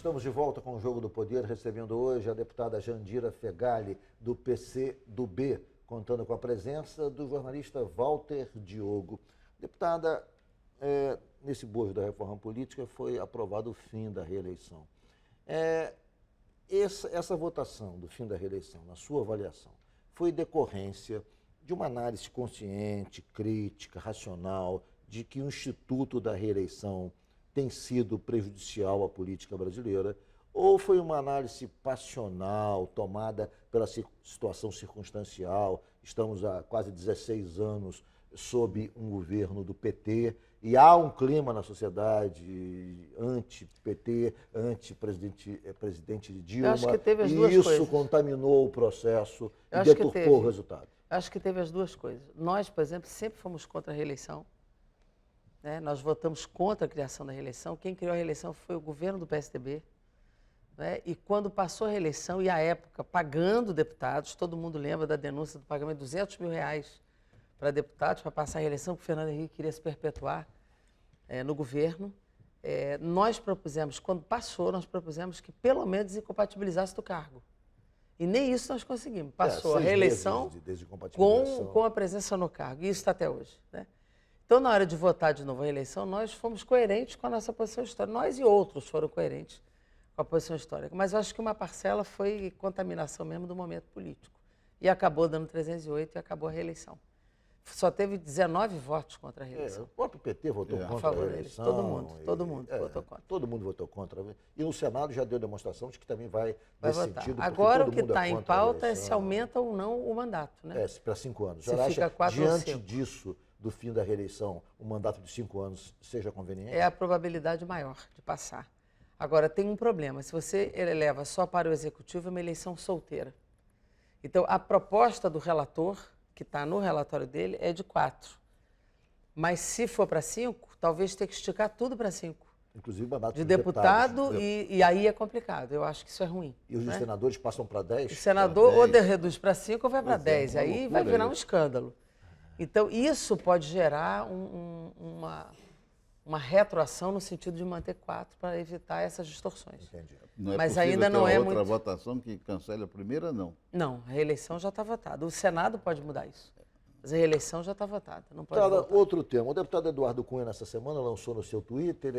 Estamos de volta com o Jogo do Poder, recebendo hoje a deputada Jandira Fegali, do PCdoB, contando com a presença do jornalista Walter Diogo. Deputada, nesse bojo da reforma política foi aprovado o fim da reeleição. Essa votação do fim da reeleição, na sua avaliação, foi decorrência de uma análise consciente, crítica, racional, de que o Instituto da Reeleição tem sido prejudicial à política brasileira, ou foi uma análise passional, tomada pela situação circunstancial? Estamos há quase 16 anos sob um governo do PT e há um clima na sociedade anti-PT, anti-presidente Dilma, Eu acho que teve as e duas isso coisas. contaminou o processo e deturpou o resultado. Eu acho que teve as duas coisas. Nós, por exemplo, sempre fomos contra a reeleição. Nós votamos contra a criação da reeleição. Quem criou a reeleição foi o governo do PSDB. E quando passou a reeleição, e à época, pagando deputados, todo mundo lembra da denúncia do pagamento de R$200 mil para deputados, para passar a reeleição, que o Fernando Henrique queria se perpetuar no governo. Nós propusemos, quando passou, nós propusemos que pelo menos incompatibilizasse do cargo. E nem isso nós conseguimos. Passou a reeleição com a presença no cargo. E isso está até hoje. Então, na hora de votar de novo a reeleição, nós fomos coerentes com a nossa posição histórica. Nós e outros foram coerentes com a posição histórica. Mas eu acho que uma parcela foi contaminação mesmo do momento político. E acabou dando 308 e acabou a reeleição. Só teve 19 votos contra a reeleição. O próprio PT votou contra a reeleição. Todo mundo votou contra. Todo mundo votou contra. E no Senado já deu demonstração de que também vai nesse votar. sentido. Agora o que está em pauta é se aumenta ou não o mandato. Para 5 anos. Se fica 4 ou 5. Diante disso, do fim da reeleição, um mandato de 5 anos seja conveniente? É a probabilidade maior de passar. Agora, tem um problema. Se você eleva só para o executivo, é uma eleição solteira. Então, a proposta do relator, que está no relatório dele, é de 4. Mas se for para 5, talvez tenha que esticar tudo para 5. Inclusive mandato de deputado, e aí é complicado. Eu acho que isso é ruim. E os senadores passam para 10? O senador ou reduz para 5 ou vai para 10. Aí vai virar um escândalo. Então, isso pode gerar uma retroação no sentido de manter 4 para evitar essas distorções. Entendi. Mas ainda não é outra votação que cancele a primeira, não? Não, a reeleição já está votada. O Senado pode mudar isso. Mas a reeleição já está votada, não pode votar. Outro tema. O deputado Eduardo Cunha, nessa semana, lançou no seu Twitter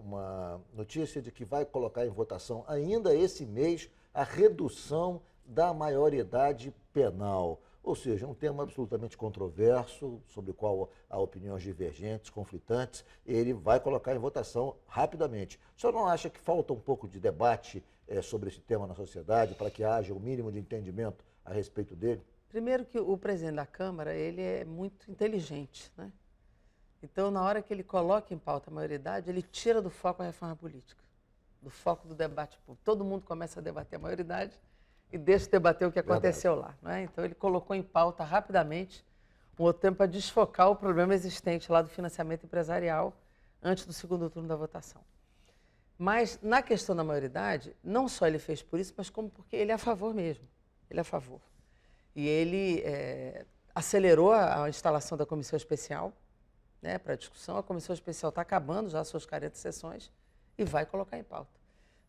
uma notícia de que vai colocar em votação ainda esse mês a redução da maioridade penal. Ou seja, um tema absolutamente controverso, sobre o qual há opiniões divergentes, conflitantes, ele vai colocar em votação rapidamente. O senhor não acha que falta um pouco de debate sobre esse tema na sociedade, para que haja o mínimo de entendimento a respeito dele? Primeiro que o presidente da Câmara, ele é muito inteligente, Então, na hora que ele coloca em pauta a maioridade, ele tira do foco a reforma política, do foco do debate público. Todo mundo começa a debater a maioridade e deixa de debater o que aconteceu lá. Então, ele colocou em pauta rapidamente um outro tempo para desfocar o problema existente lá do financiamento empresarial antes do segundo turno da votação. Mas, na questão da maioridade, não só ele fez por isso, mas como porque ele é a favor mesmo. Ele é a favor. E ele acelerou a instalação da comissão especial para a discussão. A comissão especial está acabando já as suas 40 sessões e vai colocar em pauta.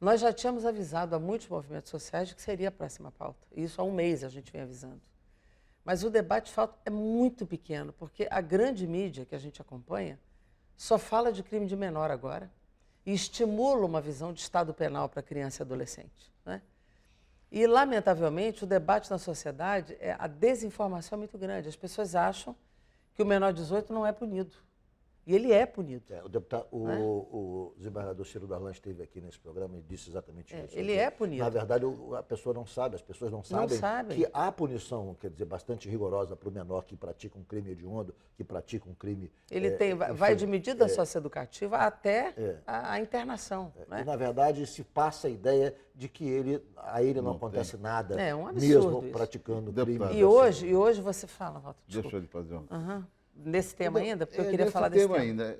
Nós já tínhamos avisado a muitos movimentos sociais de que seria a próxima pauta. Isso há um mês a gente vem avisando. Mas o debate de fato é muito pequeno, porque a grande mídia que a gente acompanha só fala de crime de menor agora e estimula uma visão de Estado penal para criança e adolescente. E, lamentavelmente, o debate na sociedade, a desinformação é muito grande. As pessoas acham que o menor de 18 não é punido. E ele é punido. O desembargador Ciro Darlan esteve aqui nesse programa e disse exatamente isso. Ele é punido. Na verdade, a pessoa não sabe, as pessoas não sabem que há punição, quer dizer, bastante rigorosa para o menor que pratica um crime hediondo, que pratica um crime... Ele vai de medida socioeducativa até a internação. E, na verdade, se passa a ideia de que a ele não acontece nada, é um absurdo mesmo isso. Praticando crime. E hoje você fala, Walter, Deixa eu lhe fazer uma... Nesse tema ainda? Porque eu queria falar desse tema ainda.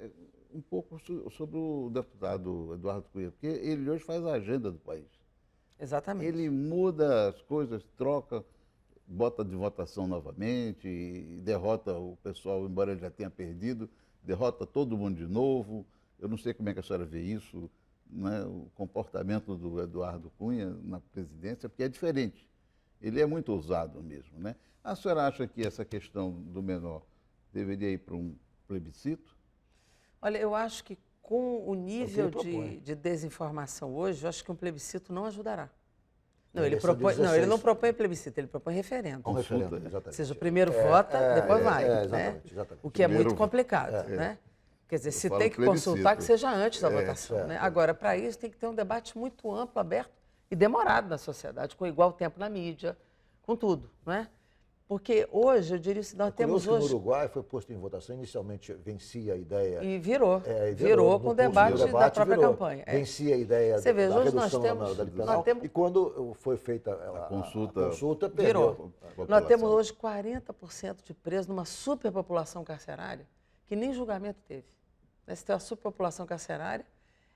Um pouco sobre o deputado Eduardo Cunha, porque ele hoje faz a agenda do país. Exatamente. Ele muda as coisas, troca, bota de votação novamente, e derrota o pessoal, embora ele já tenha perdido, derrota todo mundo de novo. Eu não sei como é que a senhora vê isso. né, o comportamento do Eduardo Cunha na presidência, porque é diferente. Ele é muito ousado mesmo, né? A senhora acha que essa questão do menor deveria ir para um plebiscito? Olha, eu acho que com o nível ele propõe. de desinformação hoje, eu acho que um plebiscito não ajudará. Não, Ele ele só diz propõe, não, ele não 16. propõe plebiscito, ele propõe referendo. Um referendo, Consulta. Ou exatamente. seja, primeiro vota, depois vai. Né? Exatamente, exatamente. O que é Primeiro muito complicado, né? Quer dizer, se falo tem que consultar, plebiscito. que seja antes da votação. certo. Né? Agora, para isso, tem que ter um debate muito amplo, aberto e demorado na sociedade, com igual tempo na mídia, com tudo. Não é? Porque hoje, eu diria, nós temos Curioso que hoje... no Uruguai foi posto em votação, inicialmente vencia a ideia... E virou, e virou com o no debate da própria virou. campanha. Vencia a ideia Você vê, da hoje nós redução temos- da penal, nós temos- e quando foi feita a consulta perdeu. Virou. a Nós temos população. hoje 40% de presos numa superpopulação carcerária que nem julgamento teve. Né? Se tem uma superpopulação carcerária,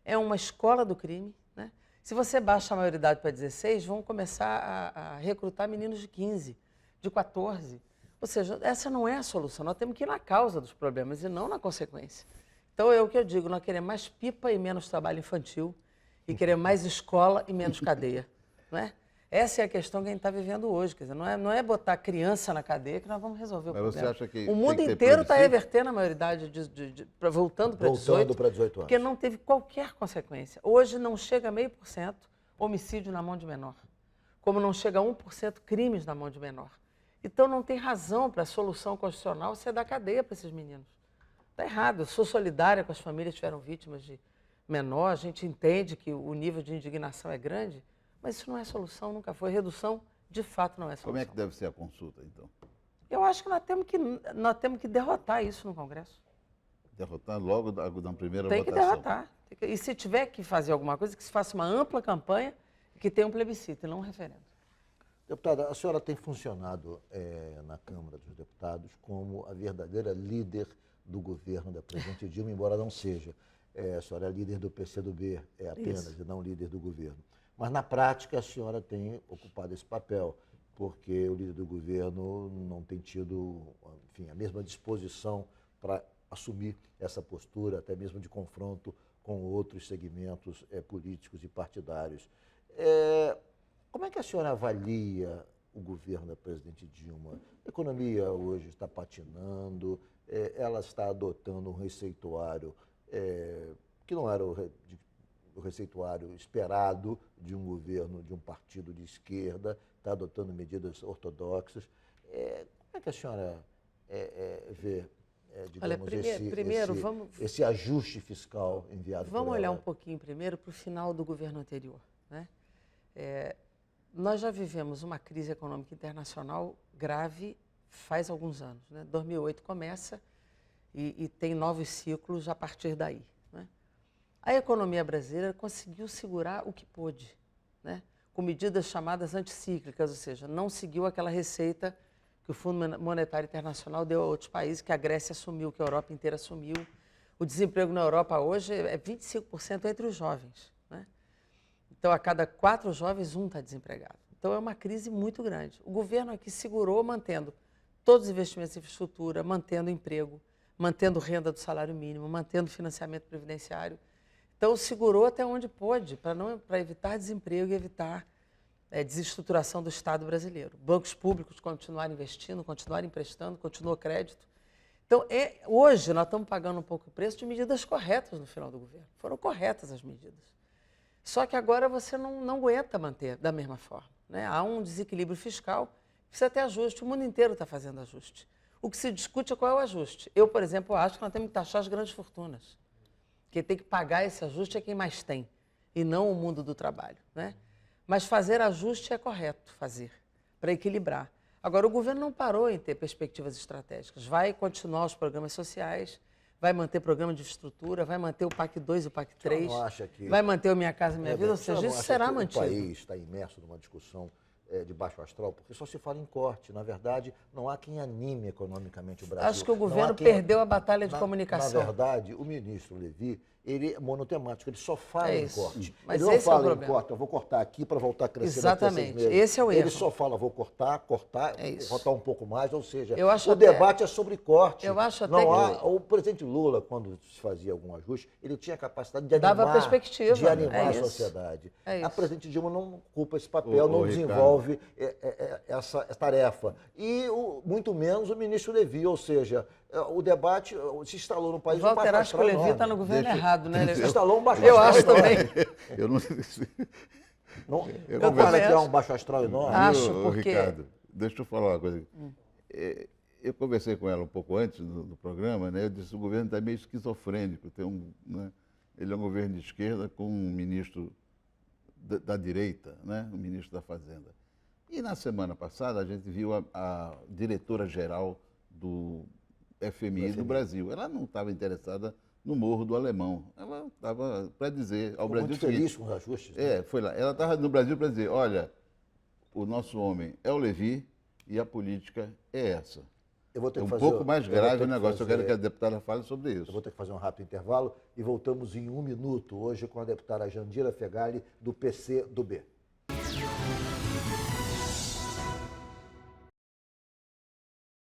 é uma escola do crime. Né? Se você baixa a maioridade para 16, vão começar a recrutar meninos de 15, de 14. Ou seja, essa não é a solução. Nós temos que ir na causa dos problemas e não na consequência. Então, é o que eu digo, nós queremos mais pipa e menos trabalho infantil e queremos mais escola e menos cadeia. Não é? Essa é a questão que a gente está vivendo hoje. Quer dizer, não é botar criança na cadeia que nós vamos resolver o Mas problema. você acha que o mundo tem que ter inteiro está plebiscito? revertendo a maioridade, voltando para 18, Voltando para 18 anos. porque não teve qualquer consequência. Hoje não chega a 0,5% homicídio na mão de menor, como não chega a 1% crimes na mão de menor. Então não tem razão para a solução constitucional ser dar cadeia para esses meninos. Está errado. Eu sou solidária com as famílias que tiveram vítimas de menor, a gente entende que o nível de indignação é grande, mas isso não é solução, nunca foi. Redução, de fato, não é solução. Como é que deve ser a consulta, então? Eu acho que nós temos que derrotar isso no Congresso. Derrotar logo na primeira Tem que votação. derrotar. E se tiver que fazer alguma coisa, que se faça uma ampla campanha e que tenha um plebiscito e não um referendo. Deputada, a senhora tem funcionado na Câmara dos Deputados como a verdadeira líder do governo da presidente Dilma, embora não seja. A senhora é líder do PCdoB, apenas, Isso. e não líder do governo. Mas, na prática, a senhora tem ocupado esse papel, porque o líder do governo não tem tido, enfim, a mesma disposição para assumir essa postura, até mesmo de confronto com outros segmentos políticos e partidários. Como é que a senhora avalia o governo da presidente Dilma? A economia hoje está patinando, ela está adotando um receituário que não era o receituário esperado de um governo, de um partido de esquerda, está adotando medidas ortodoxas. Como é que a senhora vê, Olha, digamos, primeiro, vamos esse ajuste fiscal enviado por olhar ela? um pouquinho primeiro para o final do governo anterior. Né? Nós já vivemos uma crise econômica internacional grave faz alguns anos. Né? 2008 começa e tem novos ciclos a partir daí. Né? A economia brasileira conseguiu segurar o que pôde, né? Com medidas chamadas anticíclicas, ou seja, não seguiu aquela receita que o Fundo Monetário Internacional deu a outros países, que a Grécia assumiu, que a Europa inteira assumiu. O desemprego na Europa hoje é 25% entre os jovens. Né? Então, a cada 4 jovens, 1 está desempregado. Então, é uma crise muito grande. O governo aqui segurou, mantendo todos os investimentos em infraestrutura, mantendo emprego, mantendo renda do salário mínimo, mantendo financiamento previdenciário. Então, segurou até onde pôde, para evitar desemprego e evitar desestruturação do Estado brasileiro. Bancos públicos continuaram investindo, continuaram emprestando, continuou crédito. Então, hoje, nós estamos pagando um pouco o preço de medidas corretas no final do governo. Foram corretas as medidas. Só que agora você não aguenta manter da mesma forma. Né? Há um desequilíbrio fiscal, precisa ter ajuste, o mundo inteiro está fazendo ajuste. O que se discute é qual é o ajuste. Eu, por exemplo, acho que nós temos que taxar as grandes fortunas. Quem tem que pagar esse ajuste é quem mais tem, e não o mundo do trabalho. Né? Mas fazer ajuste é correto fazer, para equilibrar. Agora, o governo não parou em ter perspectivas estratégicas. Vai continuar os programas sociais, vai manter programa de infraestrutura, vai manter o PAC 2 e o PAC 3, não acha que- vai manter o Minha Casa Minha Vida, ou A senhora seja, não isso acha será que mantido. O país está imerso numa discussão de baixo astral, porque só se fala em corte. Na verdade, não há quem anime economicamente o Brasil. Acho que o Não há governo quem- perdeu a batalha de Na comunicação. verdade, o ministro Levi, ele é monotemático, ele só fala É em isso. corte. Mas ele não esse é o fala em problema. corte, eu vou cortar aqui para voltar a crescer daqui a 6 Exatamente. meses. Esse é o Ele erro. só fala, vou cortar, É isso. cortar um pouco mais, ou seja, Eu acho o até- debate é sobre corte. Eu acho até não que- há, o presidente Lula, quando se fazia algum ajuste, ele tinha a capacidade de Dava animar, perspectiva, de animar é a isso. sociedade. É A isso. presidente Dilma não ocupa esse papel, não Ricardo. desenvolve essa tarefa. E muito menos o ministro Levi, ou seja, o debate se instalou no país. Walter, baixo acho que o astral Levi enorme. está no governo Deixa- errado, né? Se instalou um baixo Eu astral acho enorme. também. Eu não sei se... Não, Eu concorda também que é acho. um baixo astral enorme? Acho, Viu, porque- Ricardo, deixa eu falar uma coisa. Eu conversei com ela um pouco antes do programa, né? Eu disse que o governo está meio esquizofrênico. Né? Ele é um governo de esquerda com um ministro da direita, né? Um ministro da Fazenda. E na semana passada a gente viu a diretora-geral do FMI do Brasil. Ela não estava interessada no Morro do Alemão. Ela estava para dizer ao Ficou Brasil muito o seguinte, feliz com os ajustes. Né? foi lá. Ela estava no Brasil para dizer, olha, o nosso homem é o Levi e a política é essa. Eu vou ter É que um fazer- pouco mais eu vou ter grave o que negócio. Eu quero fazer- que a deputada fale sobre Eu isso. vou ter que fazer um rápido intervalo e voltamos em 1 minuto hoje com a deputada Jandira Fegali, do PC do B.